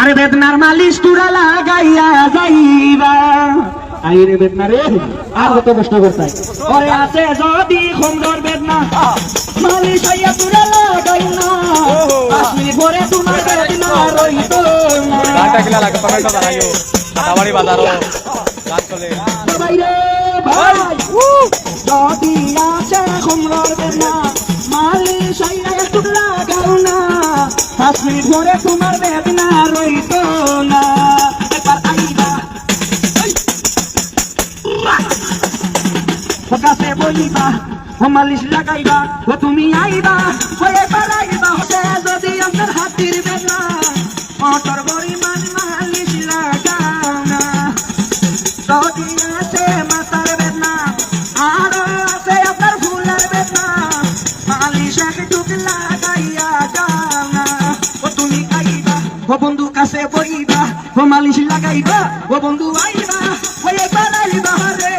আরে বেদনার মালিশ তুরা লাগাইয়া যাইবা আইরে বেদনা রে আর কত কষ্ট করতাই ওরে আছে যদি সুন্দর বেদনা মালিশ হইয়া তুরা লাগাইনা আসলি ঘরে তোমার বেদনা রইতো না গানটা কিলা লাগে টমেটো বানাইও আদাবাড়ি বাজারও গান চলে ভাই রে ভাই যদি আছে সুন্দর বেদনা মালিশ হইয়া তুরা লাগাইনা আসলি ঘরে তোমার বেদনা রইতো না একবার আইবা কাছে বলিবা ও মালিশ লাগাইবা ও তুমি আইবা হয়ে পারাইবা সে যদি আপনার হাতির বেদনা মোটর পরিমাণ মালিশ লাগাও না যদি আছে মাথার বেদনা আরো আছে আপনার ফুলের বেদনা মালিশ একটু লাগাইয়া যাও না ও তুমি আইবা ও বন্ধু কাছে বইবা ও মালিশ লাগাইবা ও বন্ধু আইবা হয়ে পারাইবা রে